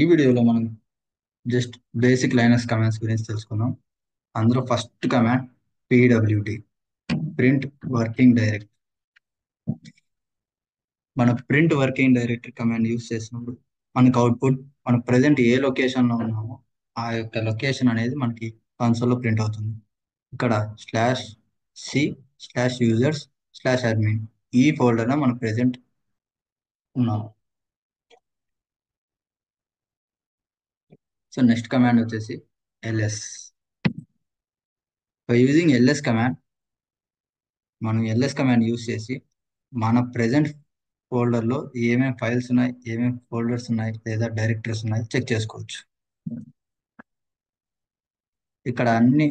ఈ వీడియోలో మనం జస్ట్ బేసిక్ లైనక్స్ కమాండ్స్ గురించి తెలుసుకుందాం. అందులో first command pwd, print working directory. మన print working directory command use చేసినప్పుడు మనకు అవుట్పుట్ మన ప్రజెంట్ ఏ లొకేషన్ లో ఉన్నామో ఆ యొక్క లొకేషన్ అనేది మనకి కన్సోల్లో ప్రింట్ అవుతుంది. ఇక్కడ /c/users/admin ఈ ఫోల్డర్లో మనం ప్రెజెంట్ ఉన్నాము. సో నెక్స్ట్ కమాండ్ వచ్చేసి ls. By using ls command మనం ls కమాండ్ యూస్ చేసి మన ప్రెజెంట్ ఫోల్డర్లో ఏమేమి ఫైల్స్ ఉన్నాయి, ఏమేమి ఫోల్డర్స్ ఉన్నాయి లేదా డైరెక్టరీస్ ఉన్నాయి చెక్ చేసుకోవచ్చు. ఇక్కడ అన్ని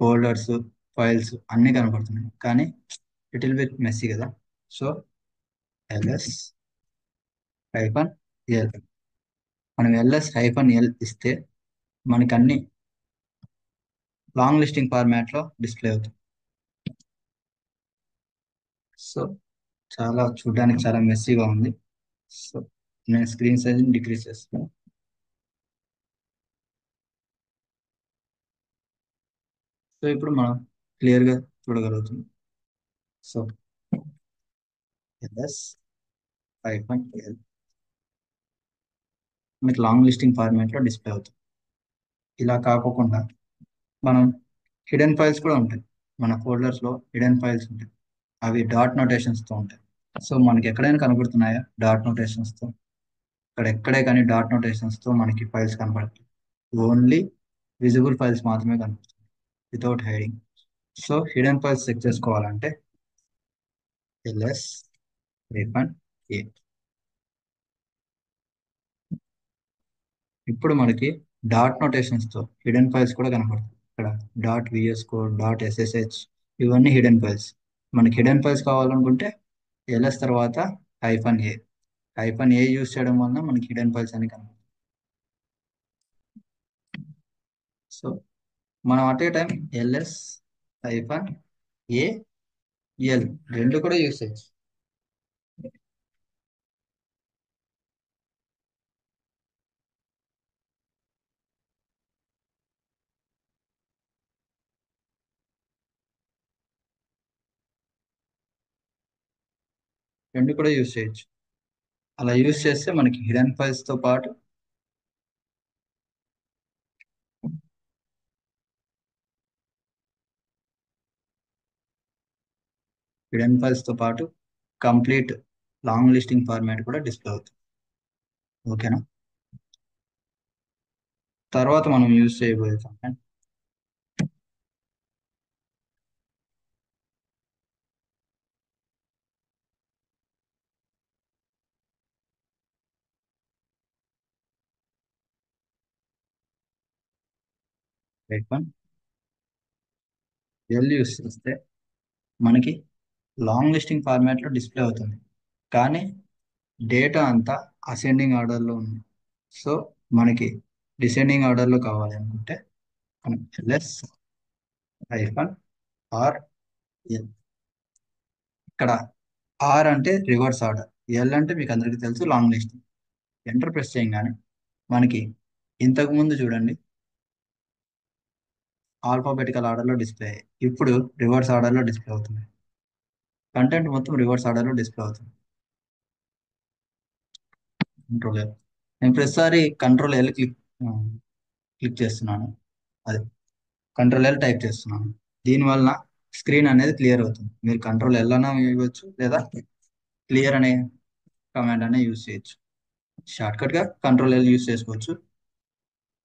ఫోల్డర్స్, ఫైల్స్ అన్ని కనపడుతున్నాయి, కానీ లిటిల్ బిట్ మెస్సీ కదా. సో ls-l మనం ls-l ఇస్తే మనకి అన్ని లాంగ్ లిస్టింగ్ ఫార్మాట్ లో డిస్ప్లే అవుతుంది. సో చూడడానికి చాలా మెస్సీగా ఉంది. సో నేను స్క్రీన్ సైజ్ డిక్రీజ్ చేస్తాను. సో ఇప్పుడు మనం క్లియర్ గా చూడగలుగుతుంది. సో ls-l మీకు లాంగ్ లిస్టింగ్ ఫార్మాట్ లో డిస్ప్లే అవుతుంది. ఇలా కాకుండా మనం హిడెన్ ఫైల్స్ కూడా ఉంటాయి. మన ఫోల్డర్స్ లో హిడెన్ ఫైల్స్ ఉంటాయి, అవి డాట్ నోటేషన్స్ తో ఉంటాయి. సో మనకి ఎక్కడైనా కనబడుతున్నాయా డాట్ నోటేషన్స్ తో? ఇక్కడ ఎక్కడే కానీ డాట్ నోటేషన్స్ తో మనకి ఫైల్స్ కనబడతాయి. ఓన్లీ విజిబుల్ ఫైల్స్ మాత్రమే కనబడుతుంది, without hiding. So hidden files check చేసుకోవాలంటే ls-a. ఇప్పుడు మనకి డాట్ నోటేషన్స్ తో హిడెన్ ఫైల్స్ కూడా కనపడతాయి. ఇక్కడ .vs కోడ్, .ssh ఇవన్నీ హిడెన్ ఫైల్స్. మనకి హిడెన్ ఫైల్స్ కావాలనుకుంటే ls తర్వాత -a. -a యూస్ చేయడం వల్ల మనకి హిడెన్ ఫైల్స్ అని కనపడతాయి. సో మనం అట్ ఏ టైం ls-al రెండు కూడా యూస్ చేయొచ్చు. రెండు కూడా యూస్ చేయొచ్చు. అలా యూస్ చేస్తే మనకి హిడెన్ ఫైల్స్ తో పాటు కంప్లీట్ లాంగ్ లిస్టింగ్ ఫార్మాట్ కూడా డిస్ప్లే అవుతుంది. ఓకేనా? తర్వాత మనం యూజ్ చేయబోయే కమాండ్ -l యూస్ చేస్తే మనకి లాంగ్ లిస్టింగ్ ఫార్మాట్ లో డిస్ప్లే అవుతుంది, కానీ డేటా అంతా అసెండింగ్ ఆర్డర్ లో ఉంది. సో మనకి డిసెండింగ్ ఆర్డర్ లో కావాలి అనుకుంటే మనం ls-r. ఇక్కడ ఆర్ అంటే రివర్స్ ఆర్డర్, ఎల్ అంటే మీకు అందరికీ తెలుసు లాంగ్ లిస్టింగ్. ఎంటర్ ప్రెస్ చేయగానే మనకి ఇంతకు ముందు చూడండి ఆల్ఫాబెటికల్ ఆర్డర్ లో డిస్ప్లే అయ్యాయి, ఇప్పుడు రివర్స్ ఆర్డర్ లో డిస్ప్లే అవుతుంది. కంటెంట్ మొత్తం రివర్స్ ఆర్డర్ లో డిస్ప్లే అవుతుంది. కంట్రోల్ నేను ప్రతిసారి కంట్రోల్ క్లిక్ చేస్తున్నాను, అదే కంట్రోల్ టైప్ చేస్తున్నాను. దీనివల్ల స్క్రీన్ అనేది క్లియర్ అవుతుంది. మీరు కంట్రోల్ అన్నా ఇవ్వచ్చు, లేదా క్లియర్ అనే కమాండ్ అనే యూజ్ చేయొచ్చు. షార్ట్ కట్ గా కంట్రోల్ యూజ్ చేసుకోవచ్చు.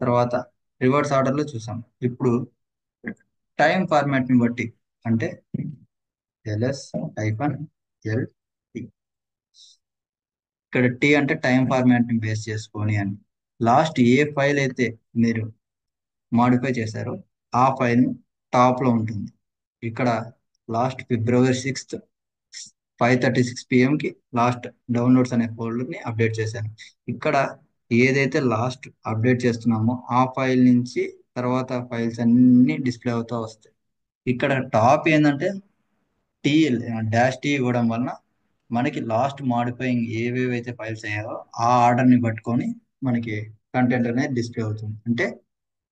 తర్వాత రివర్స్ ఆర్డర్ లో చూసాం. ఇప్పుడు టైం ఫార్మాట్ ని బట్టి అంటే ls-l t. ఇక్కడ టీ అంటే టైం ఫార్మాట్ ని బేస్ చేసుకొని అని. లాస్ట్ ఏ ఫైల్ అయితే మీరు మాడిఫై చేశారో ఆ ఫైల్ టాప్ లో ఉంటుంది. ఇక్కడ లాస్ట్ February 6th 5:36 PM కి లాస్ట్ డౌన్లోడ్స్ అనే ఫోల్డర్ ని అప్డేట్ చేశాను. ఇక్కడ ఏదైతే లాస్ట్ అప్డేట్ చేస్తున్నామో ఆ ఫైల్ నుంచి తర్వాత ఫైల్స్ అన్ని డిస్ప్లే అవుతూ వస్తాయి. ఇక్కడ టాప్ ఏంటంటే టీ డాష్ టీ ఇవ్వడం వలన మనకి లాస్ట్ మాడిఫైయింగ్ ఏవేవైతే ఫైల్స్ అయ్యాయో ఆ ఆర్డర్ని పట్టుకొని మనకి కంటెంట్ అనేది డిస్ప్లే అవుతుంది. అంటే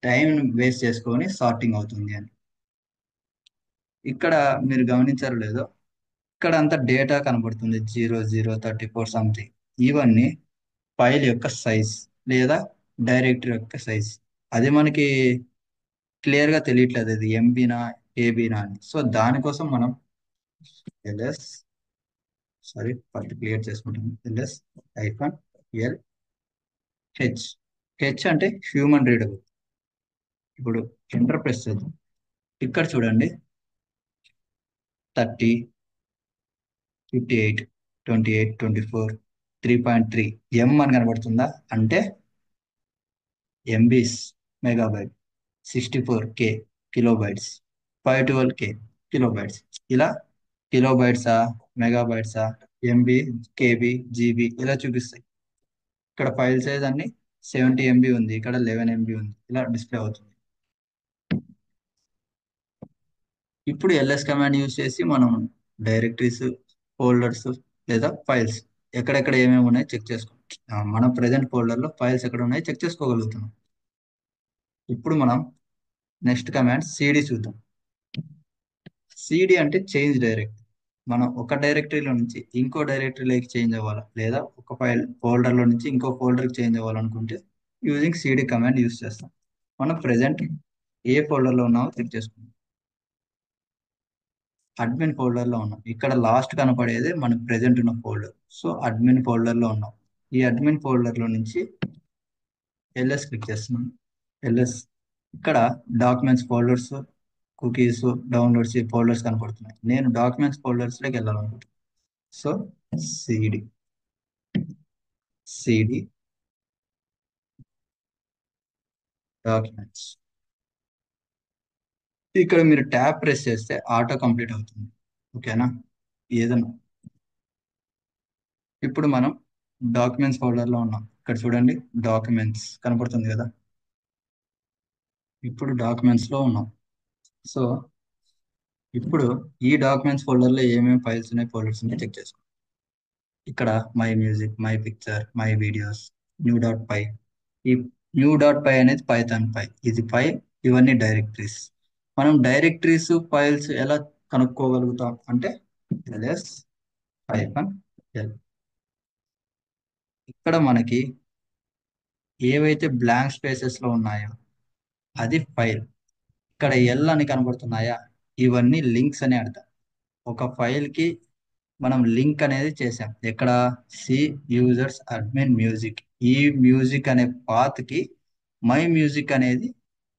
టైం వేస్ట్ చేసుకొని సార్టింగ్ అవుతుంది అని. ఇక్కడ మీరు గమనించారో లేదో, ఇక్కడ అంతా డేటా కనబడుతుంది 0034 సంథింగ్. ఇవన్నీ ఫైల్ యొక్క సైజ్ లేదా డైరెక్టరీ యొక్క సైజ్. అది మనకి క్లియర్ గా తెలియట్లేదు, అది ఎంబీనా ఏబీనా అని. సో దానికోసం మనం ఎల్ఎస్ సారీ ఫస్ట్ క్లియర్ చేసుకుంటాం. LS hyphen L H. H అంటే హ్యూమన్ రీడబుల్. ఇప్పుడు ఎంటర్ ప్రెస్ చేద్దాం. ఇక్కడ చూడండి 30, 58, 28, 24, 3.3 ఎం అని కనబడుతుందా? అంటే MBs megabyte, 64K kilobytes, 512K kilobytes. ఇలా కిలోబైట్సా, మెగాబైట్సా, ఎంబీ, కేబీ, జీబీ ఇలా చూపిస్తాయి. ఇక్కడ ఫైల్ సైజ్ అన్ని 70 ఎంబీ ఉంది, ఇక్కడ 11 ఎంబీ ఉంది, ఇలా డిస్ప్లే అవుతుంది. ఇప్పుడు ఎల్ఎస్ కమాండ్ యూజ్ చేసి మనం డైరెక్టరీస్, ఫోల్డర్స్ లేదా ఫైల్స్ ఎక్కడెక్కడ ఏమేమి ఉన్నాయో చెక్ చేసుకో. మన ప్రజెంట్ ఫోల్డర్లో ఫైల్స్ ఎక్కడ ఉన్నాయో చెక్ చేసుకోగలుగుతున్నాం. ఇప్పుడు మనం నెక్స్ట్ కమాండ్ సిడి చూద్దాం. సిడి అంటే చేంజ్ డైరెక్టరీ. మనం ఒక డైరెక్టరీలో నుంచి ఇంకో డైరెక్టరీలోకి చేంజ్ అవ్వాలి, లేదా ఒక ఫైల్ ఫోల్డర్లో నుంచి ఇంకో ఫోల్డర్కి చేంజ్ అవ్వాలనుకుంటే యూజింగ్ సిడి కమాండ్ యూజ్ చేస్తాం. మనం ప్రెజెంట్ ఏ ఫోల్డర్లో ఉన్నామో చెక్ చేసుకుందాం. అడ్మిన్ ఫోల్డర్లో ఉన్నాం. ఇక్కడ లాస్ట్ కనపడేది మన ప్రెజెంట్ ఉన్న ఫోల్డర్. సో అడ్మిన్ ఫోల్డర్లో ఉన్నాం. ఈ అడ్మిన్ ఫోల్డర్లో నుంచి ఎల్ఎస్ క్లిక్ చేస్తున్నాం. ఎల్ఎస్ ఇక్కడ డాక్యుమెంట్స్ ఫోల్డర్స్, కుకీస్, డౌన్లోడ్స్ ఈ ఫోల్డర్స్ కనపడుతున్నాయి. నేను డాక్యుమెంట్స్ ఫోల్డర్స్లోకి వెళ్ళాలనుకుంటున్నాను. So CD CD documents. ఇక్కడ మీరు ట్యాబ్ ప్రెస్ చేస్తే ఆటో కంప్లీట్ అవుతుంది. ఓకేనా? ఏదన్నా ఇప్పుడు మనం డాక్యుమెంట్స్ ఫోల్డర్లో ఉన్నాం. ఇక్కడ చూడండి డాక్యుమెంట్స్ కనపడుతుంది కదా. ఇప్పుడు డాక్యుమెంట్స్లో ఉన్నాం. సో ఇప్పుడు ఈ డాక్యుమెంట్స్ ఫోల్డర్లో ఏమేమి ఫైల్స్ ఉన్నాయి, ఫోల్డర్స్ ఉన్నాయి చెక్ చేసుకోండి. ఇక్కడ my music, my picture, my videos, new dot py. ఈ న్యూ డాట్ పై అనేది పైథాన్ పై, ఇది పై, ఇవన్నీ డైరెక్టరీస్. మనం డైరెక్టరీస్ ఫైల్స్ ఎలా కనుక్కోగలుగుతాం అంటే ఎల్ఎస్ హైఫన్ ఎల్. ఇక్కడ మనకి ఏవైతే బ్లాంక్ స్పేసెస్ లో ఉన్నాయో అది ఫైల్. ఇక్కడ ఎల్ అని కనబడుతున్నాయా, ఇవన్నీ లింక్స్ అని అర్థం. ఒక ఫైల్ కి మనం లింక్ అనేది చేసాం. ఎక్కడ? C users admin music. ఈ మ్యూజిక్ అనే పాత్ కి మై మ్యూజిక్ అనేది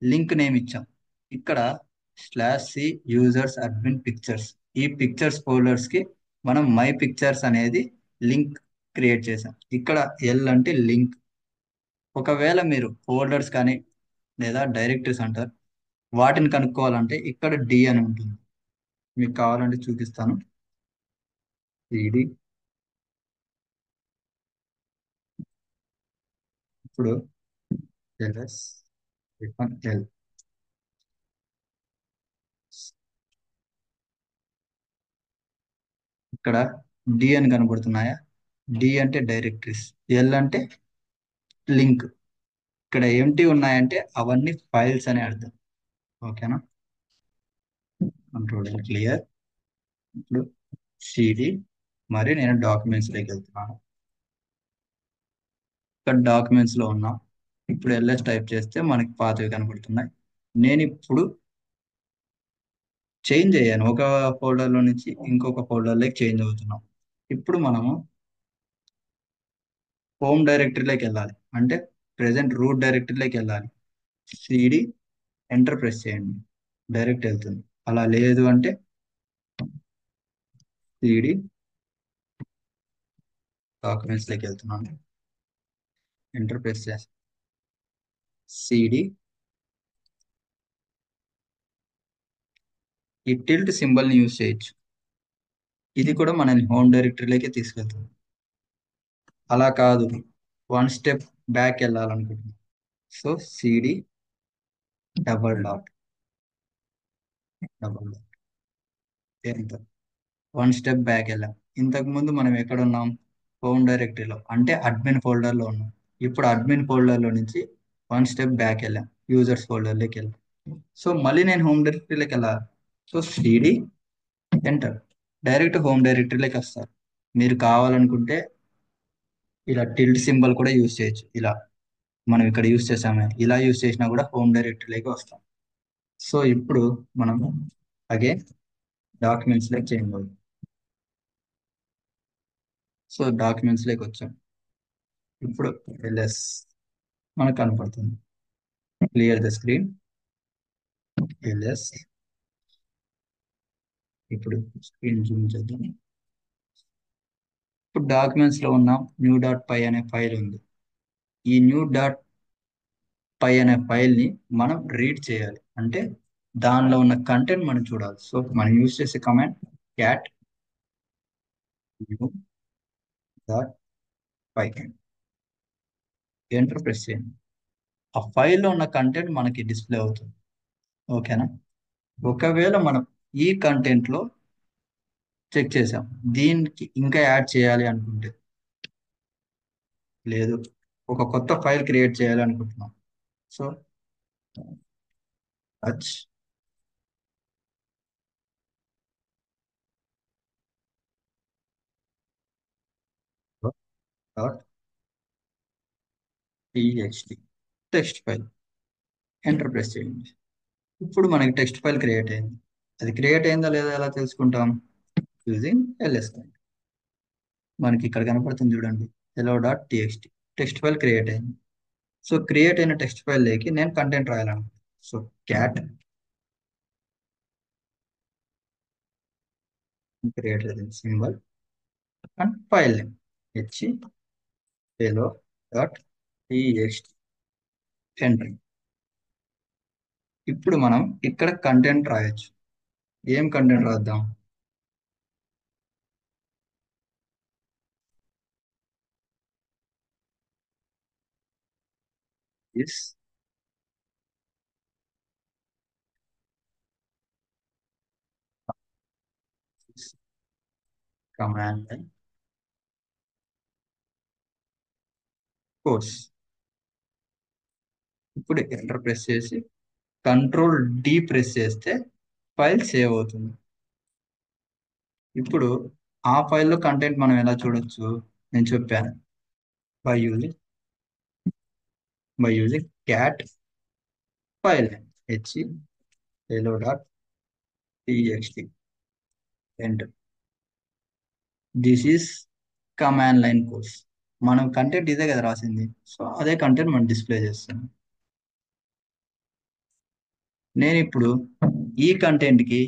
లింక్ నేమ్ ఇచ్చాం. ఇక్కడ /సి యూజర్స్ అడ్మిన్ పిక్చర్స్, ఈ పిక్చర్స్ ఫోల్డర్స్ కి మనం మై పిక్చర్స్ అనేది లింక్ క్రియేట్ చేసాం. ఇక్కడ ఎల్ అంటే లింక్. ఒకవేళ మీరు ఫోల్డర్స్ కానీ లేదా డైరెక్టరీస్ అంటారు, వాటిని కనుక్కోవాలంటే ఇక్కడ డి అని ఉంటుంది. మీకు కావాలంటే చూపిస్తాను. సిడి ఇప్పుడు ఎల్ఎస్ ఎల్. ఇక్కడ డి అని కనబడుతున్నాయా? డి అంటే డైరెక్టరీస్, ఎల్ అంటే లింక్. ఇక్కడ ఏంటి ఉన్నాయంటే అవన్నీ ఫైల్స్ అని అర్థం. ఓకేనా? Control clear. ఇప్పుడు సిడి మరి నేను డాక్యుమెంట్స్ లోకి వెళ్తున్నాను. ఇక్కడ డాక్యుమెంట్స్ లో ఉన్నాం. ఇప్పుడు ఎల్ఎస్ టైప్ చేస్తే మనకి పాతవి కనబడుతున్నాయి. నేను ఇప్పుడు చేంజ్ అయ్యాను, ఒక ఫోల్డర్ లో నుంచి ఇంకొక ఫోల్డర్ లోకి చేంజ్ అవుతున్నాం. ఇప్పుడు మనము హోమ్ డైరెక్టరీలోకి వెళ్ళాలి, అంటే ప్రెసెంట్ రూట్ డైరెక్టరీలోకి వెళ్ళాలి. సిడి ఎంటర్ ప్రెస్ చేయండి, డైరెక్ట్ వెళ్తుంది. అలా లేదు అంటే సిడి డాక్యుమెంట్స్ లోకి వెళ్తున్నాను, ఎంటర్ ప్రెస్ చేసి సిడి ఈ టిల్ట్ సింబల్ ని యూజ్ చేయొచ్చు. ఇది కూడా మనల్ని హోమ్ డైరెక్టరీలోకి తీసుకెళ్తుంది. అలా కాదు, వన్ స్టెప్ బ్యాక్ వెళ్ళాలనుకుంటున్నాం. So CD double dot, double dot, enter. One step back వెళ్ళాం. ఇంతకు ముందు మనం ఎక్కడ ఉన్నాం? హోమ్ డైరెక్టరీలో అంటే అడ్మిన్ ఫోల్డర్లో ఉన్నాం. ఇప్పుడు అడ్మిన్ ఫోల్డర్లో నుంచి వన్ స్టెప్ బ్యాక్ వెళ్ళాం, యూజర్స్ ఫోల్డర్లోకి వెళ్ళాం. సో మళ్ళీ నేను హోమ్ డైరెక్టరీలోకి వెళ్ళాలి. So CD enter, direct home డైరెక్టరీలోకి వస్తారు. మీరు కావాలనుకుంటే ఇలా టిల్ట్ సింబల్ కూడా యూజ్ చేయొచ్చు. ఇలా మనం ఇక్కడ యూజ్ చేసామే, ఇలా యూజ్ చేసినా కూడా హోమ్ డైరెక్టరీలోకి వస్తాం. సో ఇప్పుడు మనం అగైన్ డాక్యుమెంట్స్ లోకి చేంజ్ అవుతుంది. సో డాక్యుమెంట్స్ లోకి వచ్చాం. ఇప్పుడు ఎల్ఎస్ మనకు కనపడుతుంది. Clear the screen, LS. ఇప్పుడు స్క్రీన్ జూమ్ చేద్దాం. ఇప్పుడు డాక్యుమెంట్స్ లో ఉన్న న్యూ డాట్ పై అనే ఫైల్ ఉంది. ఈ న్యూ డాట్ పై అనే ఫైల్ ని మనం రీడ్ చేయాలి, అంటే దానిలో ఉన్న కంటెంట్ మనం చూడాలి. సో మనం యూజ్ చేసే కమాండ్ క్యాట్ న్యూ డాట్ పై, ఎంటర్ ప్రెస్ చేయండి. ఆ ఫైల్లో ఉన్న కంటెంట్ మనకి డిస్ప్లే అవుతుంది. ఓకేనా? ఒకవేళ మనం ఈ కంటెంట్ లో చెక్ చేసాం, దీనికి ఇంకా యాడ్ చేయాలి అనుకుంటే, లేదు ఒక కొత్త ఫైల్ క్రియేట్ చేయాలి అనుకుంటున్నాం. So touch dot TXT text file, enter press చేయండి. ఇప్పుడు మనకి టెక్స్ట్ ఫైల్ క్రియేట్ అయింది. అది క్రియేట్ అయిందా లేదా ఎలా తెలుసుకుంటాం? Using LS. మనకి ఇక్కడ కనపడుతుంది చూడండి, hello dot TXT text file create అయింది. సో క్రియేట్ అయిన టెక్స్ట్ ఫైల్ లేకి నేను కంటెంట్ రాయాలనుకుంటున్నాను. So cat create symbol and file name H hello dot TXT, enter. ఇప్పుడు మనం ఇక్కడ కంటెంట్ రాయొచ్చు. ఏం కంటెంట్ రాద్దాం? Is command line course. ఇప్పుడు ఎంటర్ ప్రెస్ చేసి కంట్రోల్ డి ప్రెస్ చేస్తే ఫైల్ సేవ్ అవుతుంది. ఇప్పుడు ఆ ఫైల్లో కంటెంట్ మనం ఎలా చూడొచ్చు? నేను చెప్పాను, by using cat file H hello dot TXT, enter. This is command line course. మనం కంటెంట్ ఇదే కదా రాసింది, సో అదే కంటెంట్ మనం డిస్ప్లే చేస్తాం. నేను ఇప్పుడు ఈ కంటెంట్ కి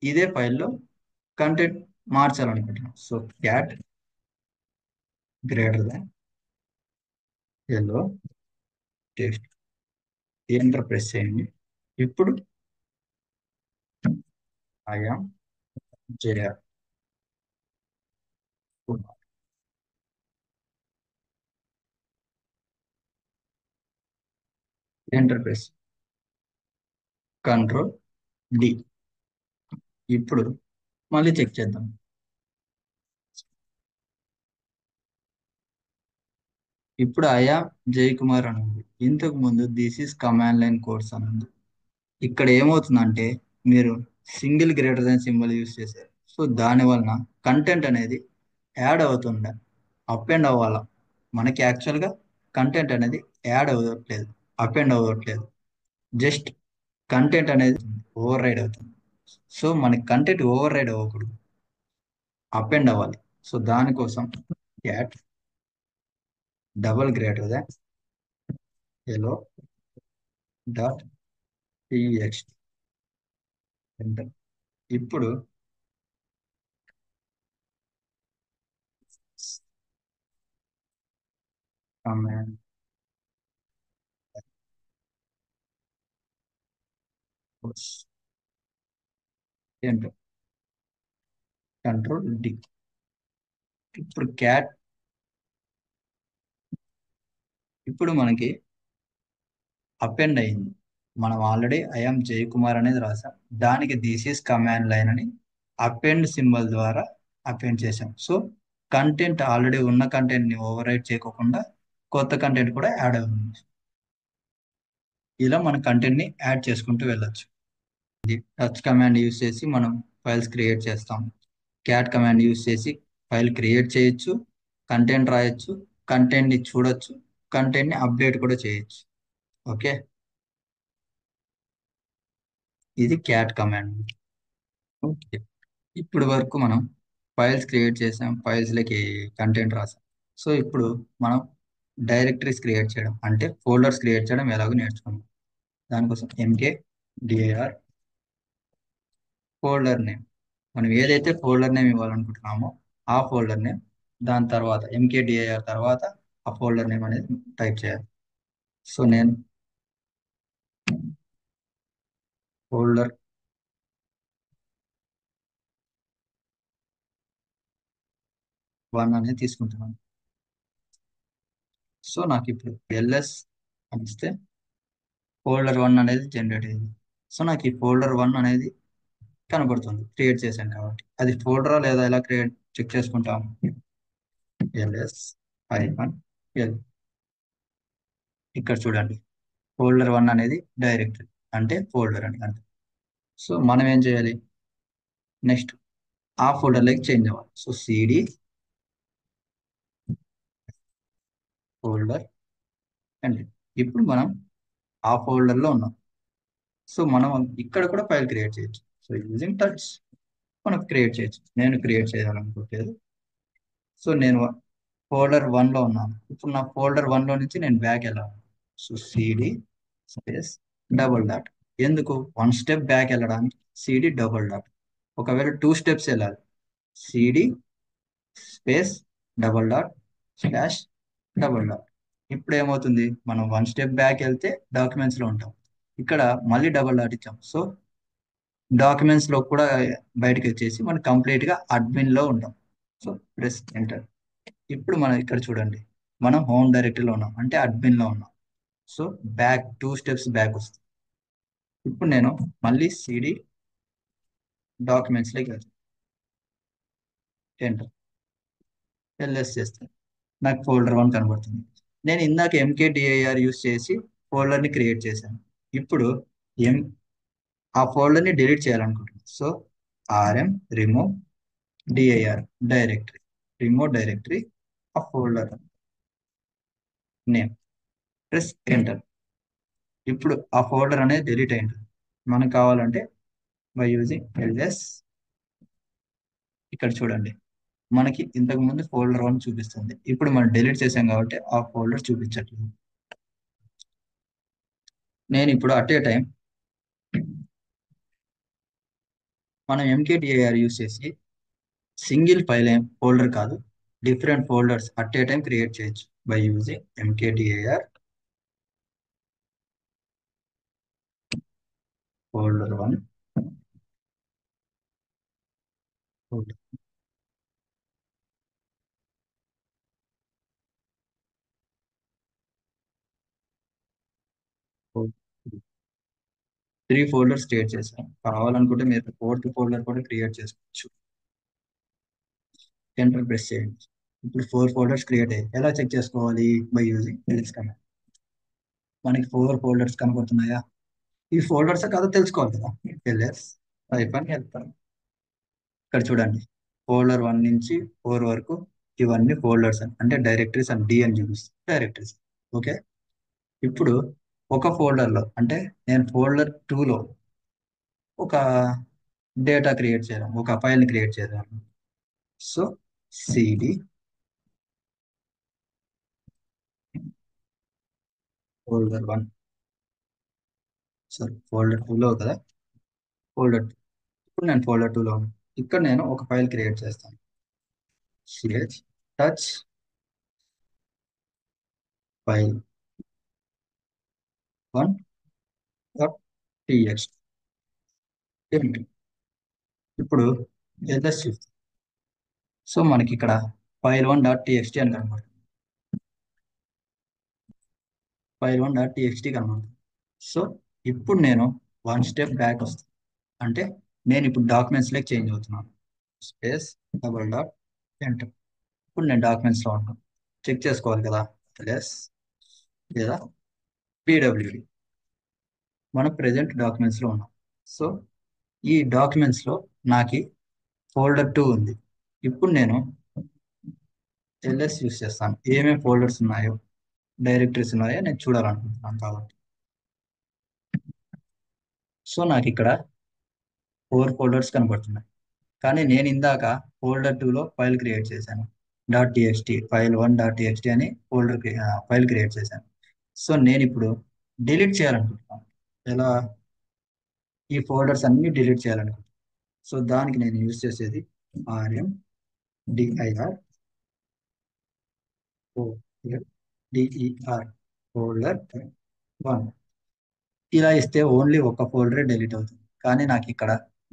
ఇదే ఫైల్లో కంటెంట్ మార్చాలనుకుంటున్నాను. So cat greater than hello text, enter press చేయండి. ఇప్పుడు I am JR, enter press control D. ఇప్పుడు మళ్ళీ చెక్ చేద్దాం. ఇప్పుడు ఐఆమ్ జై కుమార్ అని ఉంది. ఇంతకు ముందు this is command line course అని ఉంది. ఇక్కడ ఏమవుతుందంటే మీరు single greater than symbol use చేశారు. సో దాని వలన కంటెంట్ అనేది యాడ్ అవుతుండే, అప్ అండ్ అవ్వాల. మనకి యాక్చువల్గా కంటెంట్ అనేది యాడ్ అవ్వట్లేదు, అప్ అండ్ అవ్వట్లేదు. జస్ట్ కంటెంట్ అనేది ఓవర్ రైడ్ అవుతుంది. సో మనకి కంటెంట్ ఓవర్ రైడ్ అవ్వకూడదు, అప్ అండ్ అవ్వాలి. సో దానికోసం క్యాట్ డబల్ గ్రేటర్ దాన్ ఎలో డాట్ టీఎక్స్టీ, ఎంటర్. ఇప్పుడు కమాండ్ ఎంటర్, కంట్రోల్ డి. ఇప్పుడు క్యాట్, ఇప్పుడు మనకి అపెండ్ అయింది. మనం ఆల్రెడీ ఐఎమ్ జయకుమార్ అనేది రాసాం. దానికి దిస్ ఈస్ కమాండ్ లైన్ అని అపెండ్ సింబల్ ద్వారా అపెండ్ చేసాం. సో కంటెంట్ ఆల్రెడీ ఉన్న కంటెంట్ ని ఓవర్ రైట్ చేయకుండా కొత్త కంటెంట్ కూడా యాడ్ అవుతుంది. ఇలా మన కంటెంట్ ని యాడ్ చేసుకుంటూ వెళ్ళొచ్చు. టచ్ కమాండ్ యూస్ చేసి మనం ఫైల్స్ క్రియేట్ చేస్తాం. క్యాట్ కమాండ్ యూస్ చేసి ఫైల్ క్రియేట్ చేయొచ్చు, కంటెంట్ రాయొచ్చు, కంటెంట్ ని చూడొచ్చు, కంటెంట్ ని అప్డేట్ కూడా చేయొచ్చు. ఓకే, ఇది క్యాట్ కమాండ్. ఓకే, ఇప్పుడు వరకు మనం ఫైల్స్ క్రియేట్ చేసాం, ఫైల్స్ లకి కంటెంట్ రాసాం. సో ఇప్పుడు మనం డైరెక్టరీస్ క్రియేట్ చేయడం అంటే ఫోల్డర్స్ క్రియేట్ చేయడం ఎలాగో నేర్చుకున్నాం. దానికోసం ఎంకే డిఐఆర్ ఫోల్డర్ నేమ్, మనం ఏదైతే ఫోల్డర్ నేమ్ ఇవ్వాలనుకుంటున్నామో ఆ ఫోల్డర్ నేమ్, దాని తర్వాత ఎంకేడిఐఆర్ తర్వాత ఆ ఫోల్డర్ నేమ్ అనేది టైప్ చేయాలి. సో నేను ఫోల్డర్ 1 అనేది తీసుకుంటున్నాను. సో నాకు ఇప్పుడు ఎల్ఎస్ అనిస్తే ఫోల్డర్ 1 అనేది జనరేట్ అయింది. సో నాకు ఈ ఫోల్డర్ 1 అనేది కనబడుతుంది క్రియేట్ చేశాను కాబట్టి. అది ఫోల్డరా లేదా ఎలా క్రియేట్ చెక్ చేసుకుంటాము. ఎల్ఎస్ హైఫన్ ఎల్, ఇక్కడ చూడండి ఫోల్డర్ 1 అనేది డైరెక్టరీ అంటే ఫోల్డర్ అని అంతే. సో మనం ఏం చేయాలి, నెక్స్ట్ ఆ ఫోల్డర్లోకి చేంజ్ అవ్వాలి. సో సిడి ఫోల్డర్ అండ్ ఇప్పుడు మనం ఆ ఫోల్డర్లో ఉన్నాం. సో మనం ఇక్కడ కూడా ఫైల్ క్రియేట్ చేయొచ్చు. సో యూజింగ్ టచ్ మనం క్రియేట్ చేయొచ్చు. నేను క్రియేట్ చేయాలనుకోవట్లేదు. సో నేను ఫోల్డర్ 1లో ఉన్నాను. ఇప్పుడు నా ఫోల్డర్ 1లో నుంచి నేను బ్యాక్ వెళ్ళాలి. So CD space double dot. ఎందుకు 1 స్టెప్ బ్యాక్ వెళ్ళడానికి సిడి డబుల్ డాట్. ఒకవేళ 2 స్టెప్స్ వెళ్ళాలి, CD space double dot slash double dot. ఇప్పుడు ఏమవుతుంది, మనం 1 స్టెప్ బ్యాక్ వెళ్తే డాక్యుమెంట్స్ లో ఉంటాం. ఇక్కడ మళ్ళీ డబుల్ డాట్ ఇచ్చాం. సో డాక్యుమెంట్స్ లో కూడా బయటకు వచ్చేసి మనం కంప్లీట్ గా అడ్మిన్ లో ఉంటాం. So press enter. ఇప్పుడు మనం ఇక్కడ చూడండి, మనం హోమ్ డైరెక్టరీలో ఉన్నాం అంటే అడ్మిన్ లో ఉన్నాం. సో బ్యాక్ 2 స్టెప్స్ బ్యాక్ వస్తుంది. ఇప్పుడు నేను మళ్ళీ సిడి డాక్యుమెంట్స్ లోకి వెళ్తాను, ఎంటర్ ఎల్ఎస్ చేస్తాను. నాకు ఫోల్డర్ 1 కనబడుతుంది. నేను ఇందాక ఎంకేడిఐఆర్ యూస్ చేసి ఫోల్డర్ ని క్రియేట్ చేశాను. ఇప్పుడు ఎం ఆ ఫోల్డర్ ని డిలీట్ చేయాలనుకుంటున్నాను. So RM remove DIR directory, remove directory ఆ ఫోల్డర్ నేమ్, ప్రెస్ ఎంటర్. ఇప్పుడు ఆ ఫోల్డర్ అనేది డిలీట్ అయింది. మనకు కావాలంటే బై యూజింగ్ ఎల్ఎస్, ఇక్కడ చూడండి మనకి ఇంతకు ముందు ఫోల్డర్ 1 చూపిస్తుంది. ఇప్పుడు మనం డిలీట్ చేసాం కాబట్టి ఆ ఫోల్డర్ చూపించట్లేదు. నేను ఇప్పుడు అట్ ఏ టైం మనం ఎంకేడిఐఆర్ యూస్ చేసి సింగిల్ ఫైల్ ఏం ఫోల్డర్ కాదు, different folders at a time create చేయొచ్చు by using MKDIR folder 1 folder 3 folders create చేశాను. కావాలనుకుంటే మీరు 4th ఫోల్డర్ కూడా క్రియేట్ చేసుకోవచ్చు. ఎంటర్ ప్రెస్ చేయండి. ఇప్పుడు 4 ఫోల్డర్స్ క్రియేట్ అయ్యాయి. ఎలా చెక్ చేసుకోవాలి, బై యూజింగ్ ఎల్ఎస్ కమాండ్. మనకి 4 ఫోల్డర్స్ కనబడుతున్నాయా, ఈ ఫోల్డర్స్ కాదో తెలుసుకోవాలి కదా. ఎల్ఎస్ హైఫన్ హెల్ప్, ఇక్కడ చూడండి ఫోల్డర్ 1 నుంచి 4 వరకు ఇవన్నీ ఫోల్డర్స్ అని అంటే డైరెక్టరీస్ అని డి అని చూపిస్తుంది డైరెక్టరీస్. ఓకే, ఇప్పుడు ఒక ఫోల్డర్లో అంటే నేను ఫోల్డర్ 2లో ఒక డేటా క్రియేట్ చేయాలి, ఒక ఫైల్ని క్రియేట్ చేయాలి. So CD folder 1, sorry folder 2లో కదా, ఫోల్డర్ 2. ఇప్పుడు నేను ఫోల్డర్ 2లో ఉన్నాను. ఇక్కడ నేను ఒక ఫైల్ క్రియేట్ చేస్తాను. CH touch file 1.txt. ఇప్పుడు ఎల్ఎస్ చూస్తే సో మనకి ఇక్కడ file1.txt అని కనబడుతుంది. file1.txt కనబడుతుంది. సో ఇప్పుడు నేను వన్ స్టెప్ బ్యాక్ వస్తాను. అంటే నేను ఇప్పుడు డాక్యుమెంట్స్లోకి చేంజ్ అవుతున్నాను. Space double dot enter. ఇప్పుడు నేను డాక్యుమెంట్స్లో ఉన్నాను. చెక్ చేసుకోవాలి కదా, ఎల్ఎస్ లేదా పిడబ్ల్యూడి. మనం ప్రెజెంట్ డాక్యుమెంట్స్లో ఉన్నాం. సో ఈ డాక్యుమెంట్స్లో నాకు ఫోల్డర్ 2 ఉంది. ఇప్పుడు నేను ఎల్ఎస్ యూస్ చేస్తాను. ఏమేమి ఫోల్డర్స్ ఉన్నాయో, డైరెక్టరీస్ ఉన్నాయో నేను చూడాలనుకుంటున్నాను కాబట్టి. సో నాకు ఇక్కడ 4 ఫోల్డర్స్ కనబడుతున్నాయి. కానీ నేను ఇందాక ఫోల్డర్ 2లో ఫైల్ క్రియేట్ చేశాను. .txt file1.txt అని ఫైల్ క్రియేట్ చేశాను. సో నేను ఇప్పుడు డిలీట్ చేయాలనుకుంటున్నాను. ఎలా? ఈ ఫోల్డర్స్ అన్ని డిలీట్ చేయాలనుకుంటున్నాను. సో దానికి నేను యూజ్ చేసేది rmdir ఫోల్డర్ 1. ఇలా ఇస్తే ఓన్లీ ఒక ఫోల్డరే డిలీట్ అవుతుంది. కానీ నాకు ఇక్కడ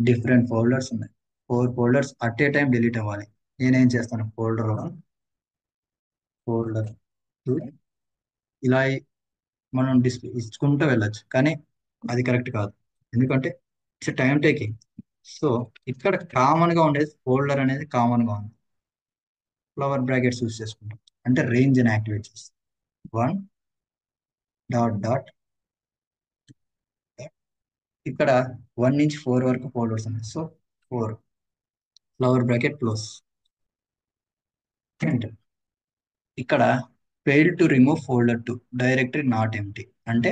డిఫరెంట్ ఫోల్డర్స్ ఉన్నాయి. 4 folders at a time delete అవ్వాలి. నేనేం చేస్తాను, ఫోల్డర్ 1, ఫోల్డర్ 2 ఇలా మనం డిస్ప్లే ఇచ్చుకుంటూ వెళ్ళొచ్చు. కానీ అది కరెక్ట్ కాదు, ఎందుకంటే ఇట్స్ టైం టేకింగ్. సో ఇక్కడ కామన్ గా ఉండేది ఫోల్డర్ అనేది కామన్ గా ఉంది. ఫ్లవర్ బ్రాకెట్స్ యూస్ చేసుకుంటాం, అంటే రేంజ్ అని యాక్టివేట్ చేస్తాం. 1 డాట్ డాట్. ఇక్కడ 1 నుంచి 4 వరకు ఫోల్డర్స్ ఉన్నాయి. So 4 flower bracket close. ఇక్కడ fail to remove folder 2 directory not empty. అంటే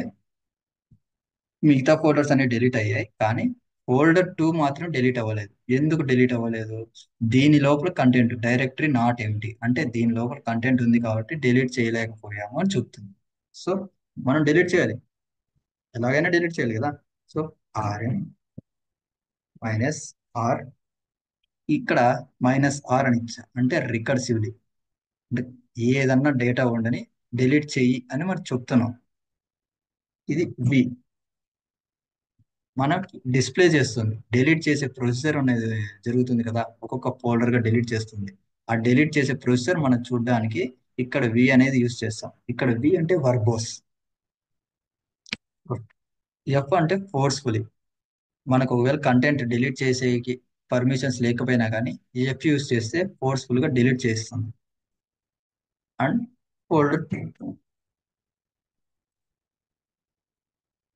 మిగతా ఫోల్డర్స్ అనేవి డిలీట్ అయ్యాయి, కానీ ఫోల్డర్ 2 మాత్రం డిలీట్ అవ్వలేదు. ఎందుకు డిలీట్ అవ్వలేదు? దీని లోపల కంటెంట్ డైరెక్టరీ నాట్ ఎంప్టీ, అంటే దీని లోపల కంటెంట్ ఉంది కాబట్టి డిలీట్ చేయలేకపోయాము అని చెప్తుంది. సో మనం డిలీట్ చేయాలి, ఎలాగైనా డిలీట్ చేయాలి కదా. సో rm -r, ఇక్కడ -r అని ఇచ్చా, అంటే రికర్సివ్లీ, అంటే ఏదన్నా డేటా ఉండని డిలీట్ చెయ్యి అని మనం చెప్తున్నాం. ఇది వి మనకి డిస్ప్లే చేస్తుంది. డిలీట్ చేసే ప్రొసీజర్ అనేది జరుగుతుంది కదా, ఒక్కొక్క ఫోల్డర్ గా డిలీట్ చేస్తుంది. ఆ డిలీట్ చేసే ప్రొసీజర్ మనం చూడడానికి ఇక్కడ వి అనేది యూస్ చేస్తాం. ఇక్కడ వి అంటే వర్బోస్, ఎఫ్ అంటే ఫోర్స్ఫుల్లీ. మనకు ఒకవేళ కంటెంట్ డిలీట్ చేసేకి పర్మిషన్స్ లేకపోయినా కానీ ఎఫ్ యూస్ చేస్తే ఫోర్స్ఫుల్ గా డిలీట్ చేస్తుంది. అండ్ ఫోల్డర్ 2,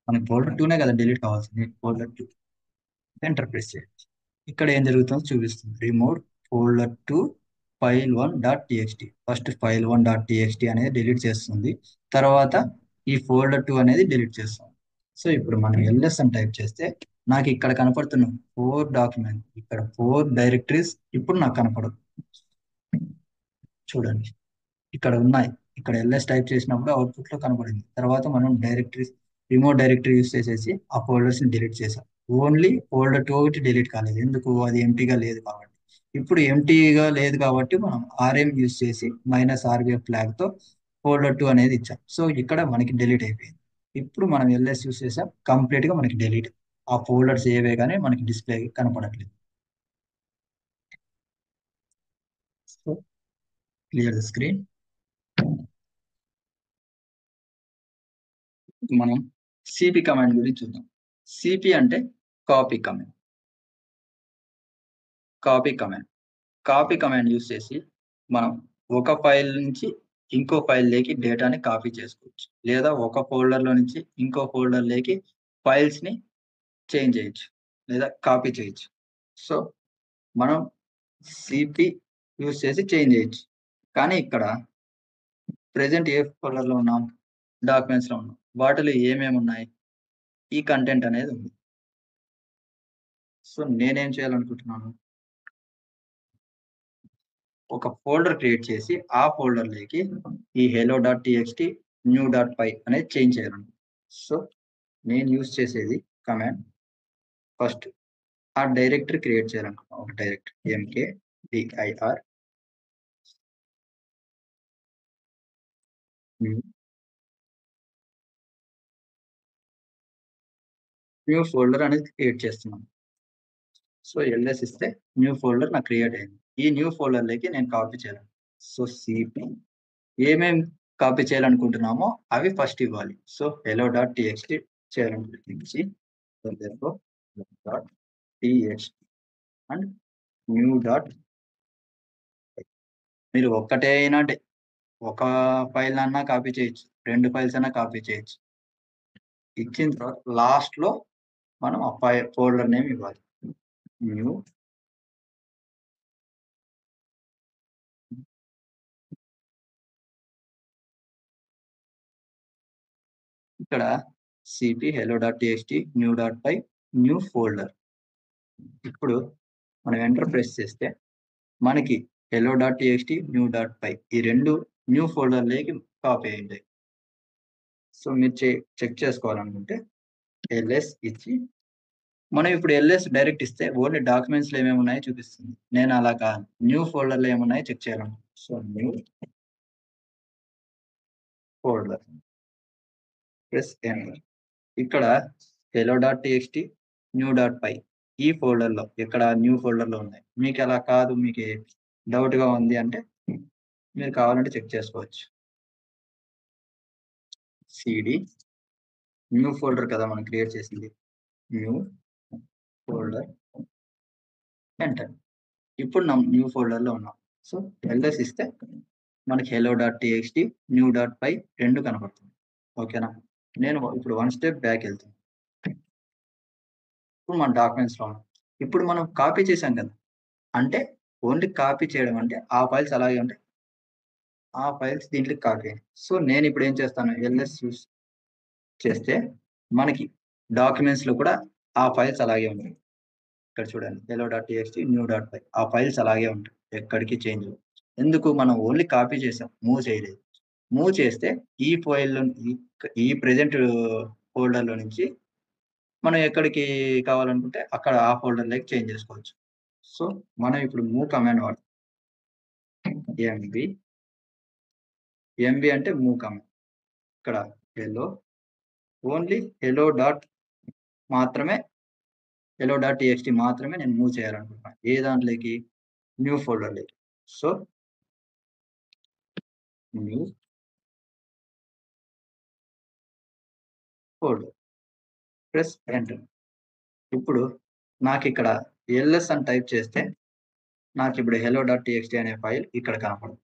మనకి ఫోల్డర్ 2నే కదా డిలీట్ కావాల్సింది. ఫోల్డర్ 2 ఎంటర్ ప్రెస్ చేయండి. ఇక్కడ ఏం జరుగుతుందో చూపిస్తుంది. Remove folder 2 file1.txt. First file1.txt అనేది డిలీట్ చేస్తుంది, తర్వాత ఈ ఫోల్డర్ 2 అనేది డిలీట్ చేస్తుంది. సో ఇప్పుడు మనం ls అని టైప్ చేస్తే నాకు ఇక్కడ కనపడుతున్న 4 డాక్యుమెంట్, ఇక్కడ 4 డైరెక్టరీస్ ఇప్పుడు నాకు కనపడదు. చూడండి, ఇక్కడ ఉన్నాయి. ఇక్కడ ls టైప్ చేసినప్పుడు అవుట్పుట్ లో కనపడింది. తర్వాత మనం డైరెక్టరీస్, రిమోట్ డైరెక్టరీ యూస్ చేసేసి ఆ ఫోల్డర్స్ ని డిలీట్ చేసాం. ఓన్లీ ఫోల్డర్ 2 ఒకటి డిలీట్ కాలేదు, ఎందుకు? అది ఎంటీగా లేదు కాబట్టి. ఇప్పుడు ఎంటీగా లేదు కాబట్టి మనం rm యూస్ చేసి -rv ఫ్లాగ్ తో ఫోల్డర్ 2 అనేది ఇచ్చాం. సో ఇక్కడ మనకి డిలీట్ అయిపోయింది. ఇప్పుడు మనం ls యూస్ చేసాం, కంప్లీట్ గా మనకి డిలీట్. ఆ ఫోల్డర్స్ ఏవే కానీ మనకి డిస్ప్లే కనపడట్లేదు. So clear the screen. మనం సిపి కమాండ్ గురించి చూద్దాం. సిపి అంటే copy command. Copy command use చేసి మనం ఒక ఫైల్ నుంచి ఇంకో ఫైల్ లేకి డేటాని కాపీ చేసుకోవచ్చు, లేదా ఒక ఫోల్డర్ లో నుంచి ఇంకో ఫోల్డర్ లేకి ఫైల్స్ ని చేంజ్ చేయొచ్చు, లేదా కాపీ చేయొచ్చు. సో మనం సిపి యూస్ చేసి చేంజ్ చేయొచ్చు. కానీ ఇక్కడ ప్రెసెంట్ ఏ ఫోల్డర్ లో ఉన్నాం? డాక్యుమెంట్స్ లో ఉన్నాం. వాటిలో ఏమేమి ఉన్నాయి? ఈ కంటెంట్ అనేది ఉంది. సో నేనేం చేయాలనుకుంటున్నాను, ఒక ఫోల్డర్ క్రియేట్ చేసి ఆ ఫోల్డర్ లోకి ఈ hello.txt new.py అనేది చేంజ్ చేయాలి. సో నేను యూజ్ చేసేది కమాండ్, ఫస్ట్ ఆ డైరెక్టరీ క్రియేట్ చేయాలనుకున్నాను. ఒక డైరెక్టరీ mkdir న్యూ ఫోల్డర్ అనేది క్రియేట్ చేస్తున్నాను. సో ls ఇస్తే న్యూ ఫోల్డర్ నాకు క్రియేట్ అయింది. ఈ న్యూ ఫోల్డర్ లోకి నేను కాపీ చేయాలి. సో సిపి ఏమేమి కాపీ చేయాలనుకుంటున్నామో అవి ఫస్ట్ ఇవ్వాలి. సో hello.txt చేయాలంటే ఇచ్చి dot TXT and new dot మీరు ఒక్కటే అయినా ఒక ఫైల్ అన్నా కాపీ చేయొచ్చు, 2 ఫైల్స్ అన్నా కాపీ చేయొచ్చు. ఇచ్చిన తర్వాత లాస్ట్ లో మనం ఆ ఫోల్డర్ నేమ్ ఇవ్వాలి. న్యూ ఇక్కడ cp hello.txt new dot py new folder. ఇప్పుడు మనం ఎంటర్ ప్రెస్ చేస్తే మనకి hello.txt న్యూ డాట్ పై ఈ రెండు న్యూ ఫోల్డర్ లేకి కాపీ అయ్యాయి. సో మీరు చెక్ చేసుకోవాలనుకుంటే ls ఇచ్చి, మనం ఇప్పుడు ls డైరెక్ట్ ఇస్తే ఓన్లీ డాక్యుమెంట్స్ లో ఏమేమి ఉన్నాయో చూపిస్తుంది. నేను అలా కాదు, న్యూ ఫోల్డర్ లో ఏమున్నాయో చెక్ చేయాలను. So new folder press enter. ఇక్కడ hello.txt న్యూ డాట్ పై ఈ ఫోల్డర్ లో ఇక్కడ న్యూ ఫోల్డర్ లో ఉన్నాయి. మీకు అలా కాదు, మీకు డౌట్ గా ఉంది అంటే మీరు కావాలంటే చెక్ చేసుకోవచ్చు. cd న్యూ ఫోల్డర్ కదా మనం క్రియేట్ చేసింది, న్యూ ఫోల్డర్ ఎంటర్. ఇప్పుడు మనం న్యూ ఫోల్డర్ లో ఉన్నాం. సో ls ఇస్తే మనకి hello.txt న్యూ డాట్ పై రెండు కనపడుతుంది. ఓకేనా? నేను ఇప్పుడు 1 స్టెప్ బ్యాక్ వెళ్తాను. ఇప్పుడు మన డాక్యుమెంట్స్ లో ఉన్నాం. ఇప్పుడు మనం కాపీ చేసాం కదా, అంటే ఓన్లీ కాపీ చేయడం అంటే ఆ ఫైల్స్ అలాగే ఉంటాయి, ఆ ఫైల్స్ దీంట్లో కాపీ. సో నేను ఇప్పుడు ఏం చేస్తాను, ls యూస్ చేస్తే మనకి డాక్యుమెంట్స్ లో కూడా ఆ ఫైల్స్ అలాగే ఉంటాయి. ఇక్కడ చూడండి hello.txt న్యూ డాట్ పై ఆ ఫైల్స్ అలాగే ఉంటాయి, ఎక్కడికి చేంజ్. ఎందుకు? మనం ఓన్లీ కాపీ చేసాం, మూవ్ చేయలేదు. మూవ్ చేస్తే ఈ ఫైల్ ఈ ప్రెజెంట్ ఫోల్డర్ లో నుంచి మనం ఎక్కడికి కావాలనుకుంటే అక్కడ ఆ ఫోల్డర్ లైక్ చేంజ్ చేసుకోవచ్చు. సో మనం ఇప్పుడు మూవ్ కమాండ్ వాడతాం. ఎంబీ అంటే మూవ్ కమాండ్. ఇక్కడ hello ఓన్లీ hello డాట్ మాత్రమే, hello.txt మాత్రమే నేను మూవ్ చేయాలనుకుంటున్నాను. ఏ దాంట్లోకి? న్యూ ఫోల్డర్ లోకి. So new folder press enter. ఇప్పుడు నాకు ఇక్కడ ls అని టైప్ చేస్తే నాకు ఇప్పుడు hello.txt అనే ఫైల్ ఇక్కడ కనపడదు.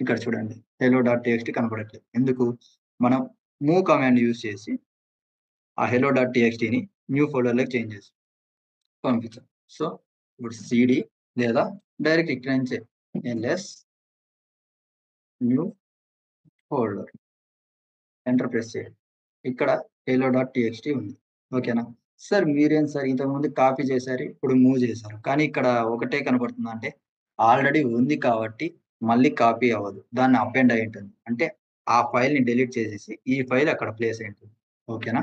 ఇక్కడ చూడండి hello.txt కనపడట్లేదు. ఎందుకు? మనం మూవ్ కమాండ్ యూజ్ చేసి ఆ hello.txt ని న్యూ ఫోల్డర్ లోకి చేంజ్ చేసి పంపించాం. సో ఇప్పుడు cd లేదా డైరెక్ట్ ఇక్కడ నుంచే ls new folder enter press చేయండి. ఇక్కడ hello.txt ఉంది. ఓకేనా సార్? మీరేం సార్ ఇంతకుముందు కాపీ చేశారు, ఇప్పుడు మూవ్ చేశారు, కానీ ఇక్కడ ఒకటే కనబడుతుంది అంటే ఆల్రెడీ ఉంది కాబట్టి మళ్ళీ కాపీ అవ్వదు, దాన్ని అపెండ్ అయి ఉంటుంది. అంటే ఆ ఫైల్ ని డిలీట్ చేసేసి ఈ ఫైల్ అక్కడ ప్లేస్ అయి ఉంటుంది. ఓకేనా?